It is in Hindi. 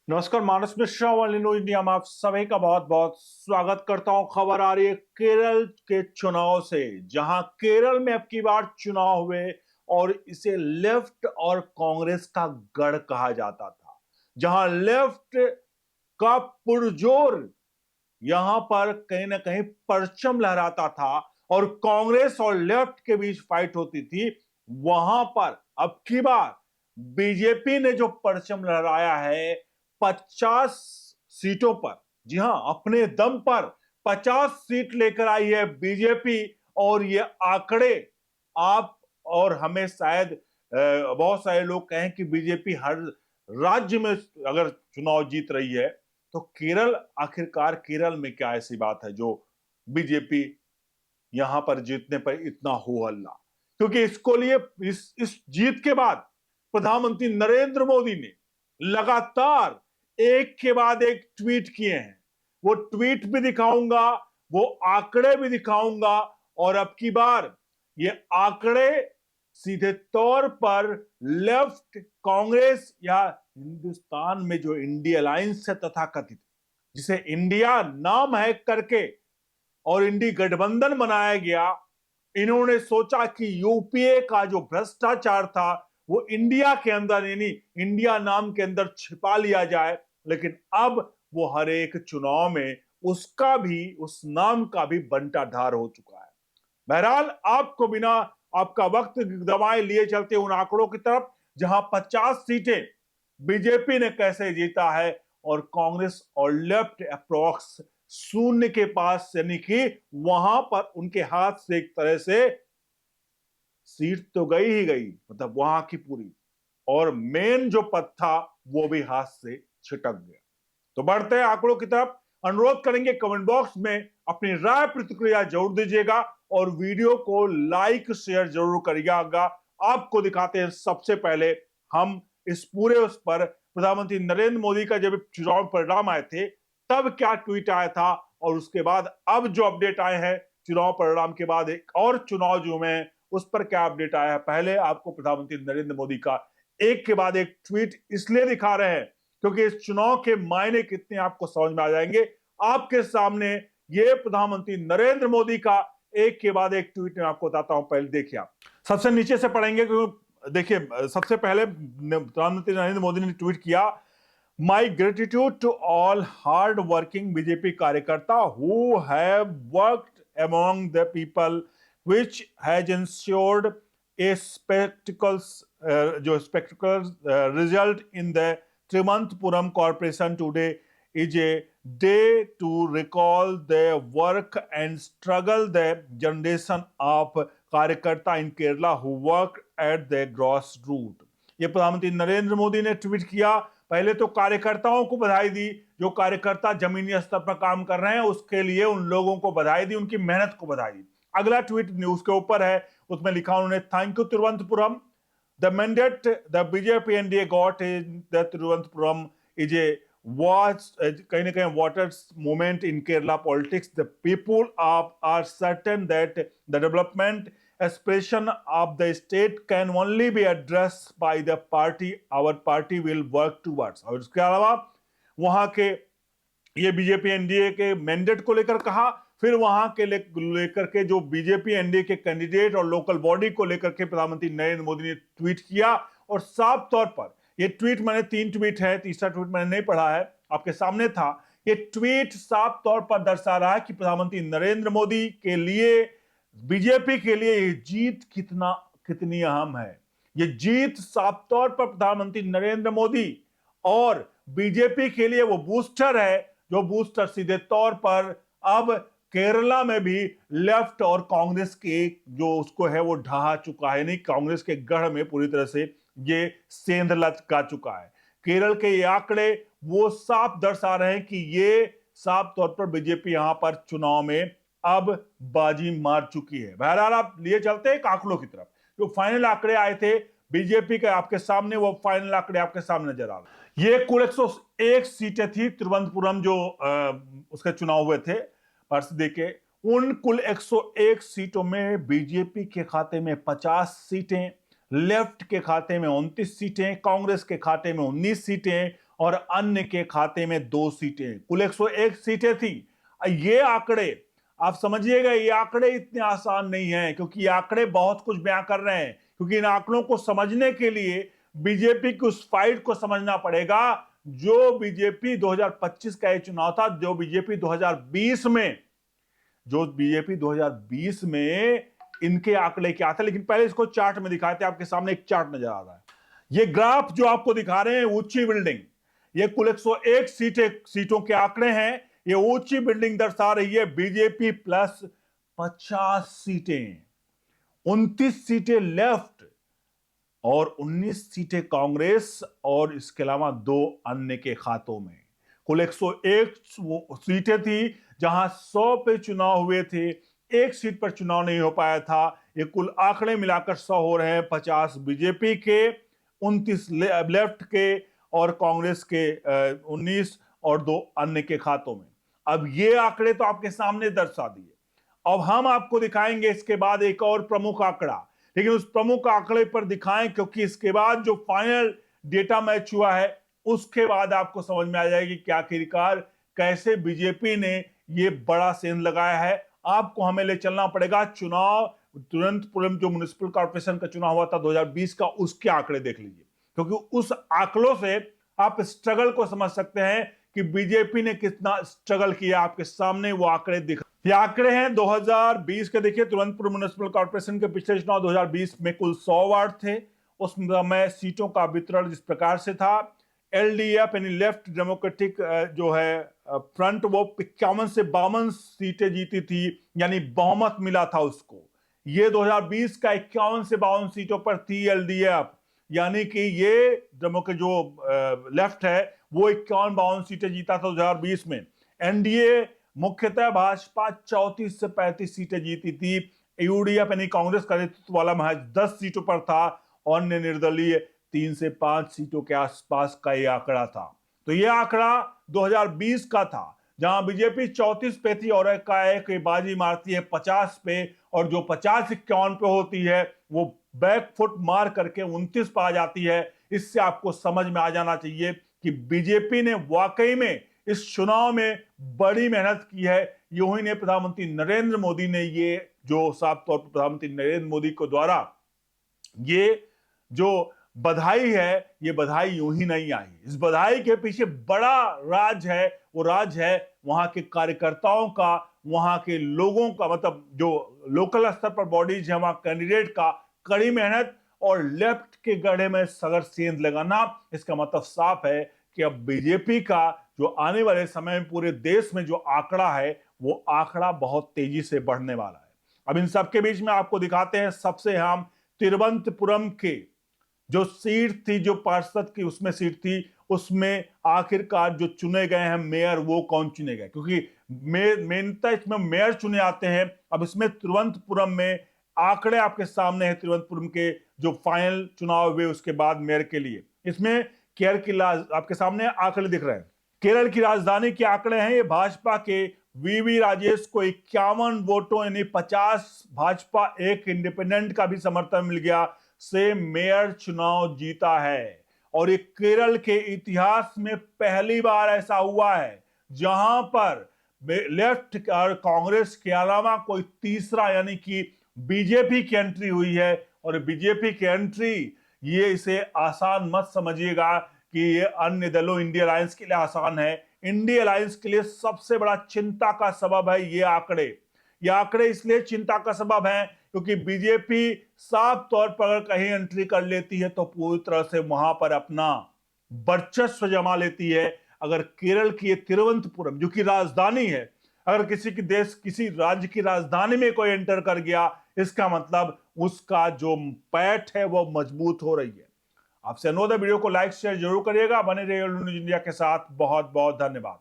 नमस्कार, मानस मिश्रा वाली न्यूज इंडिया में आप सभी का बहुत बहुत स्वागत करता हूं। खबर आ रही है केरल के चुनाव से, जहां केरल में अब की बार चुनाव हुए और इसे लेफ्ट और कांग्रेस का गढ़ कहा जाता था, जहां लेफ्ट का पुरजोर यहां पर कहीं ना कहीं परचम लहराता था और कांग्रेस और लेफ्ट के बीच फाइट होती थी। वहां पर अब की बार बीजेपी ने जो परचम लहराया है 50 सीटों पर, जी हां, अपने दम पर 50 सीट लेकर आई है बीजेपी। और ये आंकड़े आप और हमें शायद बहुत सारे लोग कहें कि बीजेपी हर राज्य में अगर चुनाव जीत रही है, तो केरल, आखिरकार केरल में क्या ऐसी बात है जो बीजेपी यहां पर जीतने पर इतना हो हल्ला? क्योंकि इसको लिए इस जीत के बाद प्रधानमंत्री नरेंद्र मोदी ने लगातार एक के बाद एक ट्वीट किए हैं। वो ट्वीट भी दिखाऊंगा, वो आंकड़े भी दिखाऊंगा। और अब की बार ये आंकड़े सीधे तौर पर लेफ्ट, कांग्रेस या हिंदुस्तान में जो इंडिया अलायंस है तथाकथित, जिसे इंडिया नाम है करके और इंडी गठबंधन बनाया गया, इन्होंने सोचा कि यूपीए का जो भ्रष्टाचार था वो इंडिया के अंदर, यानी इंडिया नाम के अंदर छिपा लिया जाए। लेकिन अब वो हर एक चुनाव में उसका भी, उस नाम का भी बंटाढार हो चुका है। बहरहाल, आपको बिना आपका वक्त गवाए लिए चलते उन आंकड़ों की तरफ, जहां 50 सीटें बीजेपी ने कैसे जीता है और कांग्रेस और लेफ्ट अप्रोक्स शून्य के पास, यानी कि वहां पर उनके हाथ से एक तरह से सीट तो गई ही गई, मतलब वहां की पूरी, और मेन जो पद था वो भी हाथ से छिटक गया। तो बढ़ते हैं आंकड़ों की तरफ। अनुरोध करेंगे कमेंट बॉक्स में अपनी राय प्रतिक्रिया जरूर दीजिएगा और वीडियो को लाइक शेयर जरूर करिएगा। आपको दिखाते हैं सबसे पहले हम इस पूरे उस पर प्रधानमंत्री नरेंद्र मोदी का जब चुनाव परिणाम आए थे तब क्या ट्वीट आया था, और उसके बाद अब जो अपडेट आए हैं चुनाव परिणाम के बाद एक और चुनाव जो में उस पर क्या अपडेट आया है। पहले आपको प्रधानमंत्री नरेंद्र मोदी का एक के बाद एक ट्वीट इसलिए दिखा रहे हैं क्योंकि इस चुनाव के मायने कितने आपको समझ में आ जाएंगे। आपके सामने ये प्रधानमंत्री नरेंद्र मोदी का एक के बाद एक ट्वीट में आपको बताता हूं। पहले देखिए, आप सबसे नीचे से पढ़ेंगे क्योंकि देखिए, सबसे पहले प्रधानमंत्री नरेंद्र मोदी ने ट्वीट किया, my gratitude to all hard working BJP कार्यकर्ता who have worked among the people which has ensured a spectacular result in the Trimantapuram Corporation today is a day to recall the work and struggle the generation of कार्यकर्ता in Kerala who work at the grassroots। ये प्रधानमंत्री नरेंद्र मोदी ने ट्वीट किया। पहले तो कार्यकर्ताओं को बधाई दी, जो कार्यकर्ता जमीनी स्तर पर काम कर रहे हैं उसके लिए उन लोगों को बधाई दी, उनकी मेहनत को बधाई दी। अगला ट्वीट न्यूज के ऊपर है, उसमें लिखा उन्होंने, thank you Thiruvananthapuram, the mandate the BJP NDA got in the Thiruvananthapuram is a was कहीं ना कहीं water movement in Kerala politics. The people are certain that the development aspiration of the state can only be addressed by the party. Our party will work towards। और इसके अलावा वहां के ये बीजेपी एनडीए के मैंडेट को लेकर कहा, फिर वहां के लेकर के जो बीजेपी एनडीए के कैंडिडेट और लोकल बॉडी को लेकर के प्रधानमंत्री नरेंद्र मोदी ने ट्वीट किया। और साफ तौर पर ये ट्वीट, मैंने 3 ट्वीट है, तीसरा ट्वीट मैंने नहीं पढ़ा है, आपके सामने था। ये ट्वीट साफ तौर पर दर्शा रहा है कि प्रधानमंत्री नरेंद्र मोदी के लिए, बीजेपी के लिए ये जीत कितनी अहम है। ये जीत साफ तौर पर प्रधानमंत्री नरेंद्र मोदी और बीजेपी के लिए वो बूस्टर है, जो बूस्टर सीधे तौर पर अब केरला में भी लेफ्ट और कांग्रेस के जो उसको है वो ढहा चुका है, नहीं, कांग्रेस के गढ़ में पूरी तरह से ये सेंध लटका चुका है। केरल के ये आंकड़े वो साफ दर्शा रहे हैं कि ये साफ तौर पर बीजेपी यहां पर चुनाव में अब बाजी मार चुकी है। बहरहाल, आप लिए चलते हैं आंकड़ों की तरफ। जो फाइनल आंकड़े आए थे बीजेपी के आपके सामने, वो फाइनल आंकड़े आपके सामने नजर आ रहे। ये कुल 101 सीटें थी तिरुवनंतपुरम जो उसके चुनाव हुए थे पर्स देके। उन कुल 101 सीटों में बीजेपी के खाते में 50 सीटें, लेफ्ट के खाते में 29 सीटें, कांग्रेस के खाते में 19 सीटें और अन्य के खाते में 2 सीटें। कुल 101 सीटें थी। ये आंकड़े आप समझिएगा, ये आंकड़े इतने आसान नहीं हैं, क्योंकि ये आंकड़े बहुत कुछ बयां कर रहे हैं। क्योंकि इन आंकड़ों को समझने के लिए बीजेपी की उस फाइट को समझना पड़ेगा जो बीजेपी 2025 का ये चुनाव था, जो बीजेपी 2020 में इनके आंकड़े क्या थे। लेकिन पहले इसको चार्ट में दिखाते हैं। आपके सामने एक चार्ट नजर आ रहा है। ये ग्राफ जो आपको दिखा रहे हैं ऊंची बिल्डिंग, ये कुल 101 सीटों के आंकड़े हैं। ये ऊंची बिल्डिंग दर्शा रही है बीजेपी प्लस 50 सीटें, 29 सीटें लेफ्ट और 19 सीटें कांग्रेस और इसके अलावा 2 अन्य के खातों में। कुल 101 सीटें थी जहां 100 पे चुनाव हुए थे, एक सीट पर चुनाव नहीं हो पाया था। ये कुल आंकड़े मिलाकर 100 हो रहे हैं। 50 बीजेपी के, 29 लेफ्ट के और कांग्रेस के 19 और 2 अन्य के खातों में। अब ये आंकड़े तो आपके सामने दर्शा दिए। अब हम आपको दिखाएंगे इसके बाद एक और प्रमुख आंकड़ा, लेकिन उस प्रमुख आंकड़े पर दिखाएं क्योंकि इसके बाद जो फाइनल डेटा मैच हुआ है उसके बाद आपको समझ में आ जाएगी कि आखिरकार कैसे बीजेपी ने ये बड़ा सेंध लगाया है। आपको हमें ले चलना पड़ेगा चुनाव तुरंतपुरम जो म्युनिसिपल कॉर्पोरेशन का चुनाव हुआ था 2020 का, उसके आंकड़े देख लीजिए, क्योंकि उस आंकड़ों से आप स्ट्रगल को समझ सकते हैं कि बीजेपी ने कितना स्ट्रगल किया। आपके सामने वो आंकड़े ये आंकड़े हैं 2020 के। देखिए, तुरंतपुर म्युनिसिपल कॉर्पोरेशन के पिछले चुनाव 2020 में कुल 100 वार्ड थे। उस समय सीटों का वितरण जिस प्रकार से था, एलडीएफ यानी लेफ्ट डेमोक्रेटिक जो है फ्रंट, वो 51 से 52 सीटें जीती थी, यानी बहुमत मिला था उसको। ये 2020 का 51 से 52 सीटों पर थी एलडीएफ, यानी कि ये डेमोक्रेट जो लेफ्ट है वो 51-52 सीटें जीता था 2020 में। एनडीए मुख्यतः भाजपा 34 से 35 सीटें जीती थी। यूडीएफ यानी कांग्रेस का नेतृत्व वाला महज 10 सीटों पर था और अन्य निर्दलीय 3 से 5 सीटों के आसपास का यह आंकड़ा था। तो यह आंकड़ा 2020 का था, जहां बीजेपी 34 पे थी और एक बाजी मारती है 50 पे, और जो 50-51 पे होती है वो बैकफुट मार करके 29 पे आ जाती है। इससे आपको समझ में आ जाना चाहिए कि बीजेपी ने वाकई में इस चुनाव में बड़ी मेहनत की है। यूं ही ने प्रधानमंत्री नरेंद्र मोदी ने ये जो साफ तौर पर प्रधानमंत्री नरेंद्र मोदी को द्वारा ये जो बधाई है, ये बधाई यूं ही नहीं आई। इस बधाई के पीछे बड़ा राज है। वो राज है वहां के कार्यकर्ताओं का, वहां के लोगों का, मतलब जो लोकल स्तर पर बॉडीज है, वहां कैंडिडेट का कड़ी मेहनत और लेफ्ट के गढ़े में सगर सेंध लगाना। इसका मतलब साफ है कि अब बीजेपी का जो आने वाले समय में पूरे देश में जो आंकड़ा है, वो आंकड़ा बहुत तेजी से बढ़ने वाला है। अब इन सबके बीच में आपको दिखाते हैं सबसे हम तिरुवनंतपुरम के जो सीट थी, जो पार्षद की उसमें सीट थी, उसमें आखिरकार जो चुने गए हैं मेयर, वो कौन चुने गए, क्योंकि मेनता इसमें मेयर चुने आते हैं। अब इसमें तिरुवनंतपुरम में आंकड़े आपके सामने हैं, तिरुवनंतपुरम के जो फाइनल चुनाव हुए उसके बाद मेयर के लिए। इसमें केरल की आपके सामने आंकड़े दिख रहे हैं। केरल की राजधानी के आंकड़े हैं। ये भाजपा के वीवी राजेश को 51 वोटों यानी 50 भाजपा, 1 इंडिपेंडेंट का भी समर्थन मिल गया से मेयर चुनाव जीता है। और ये केरल के इतिहास में पहली बार ऐसा हुआ है जहां पर लेफ्ट और कांग्रेस के अलावा कोई तीसरा यानी कि बीजेपी की एंट्री हुई है। और बीजेपी की एंट्री, ये इसे आसान मत समझिएगा कि ये अन्य दलों इंडिया अलायंस के लिए आसान है। इंडिया अलायंस के लिए सबसे बड़ा चिंता का सबब है ये आंकड़े। ये आंकड़े इसलिए चिंता का सबब है क्योंकि बीजेपी साफ तौर पर अगर कहीं एंट्री कर लेती है तो पूरी तरह से वहां पर अपना वर्चस्व जमा लेती है। अगर केरल की तिरुवनंतपुरम जो कि राजधानी है, अगर किसी राज्य की राजधानी में कोई एंटर कर गया, इसका मतलब उसका जो पैठ है वो मजबूत हो रही है। आपसे अनुरोध है वीडियो को लाइक शेयर जरूर करिएगा। बने रहिए न्यूज़ इंडिया के साथ। बहुत बहुत धन्यवाद।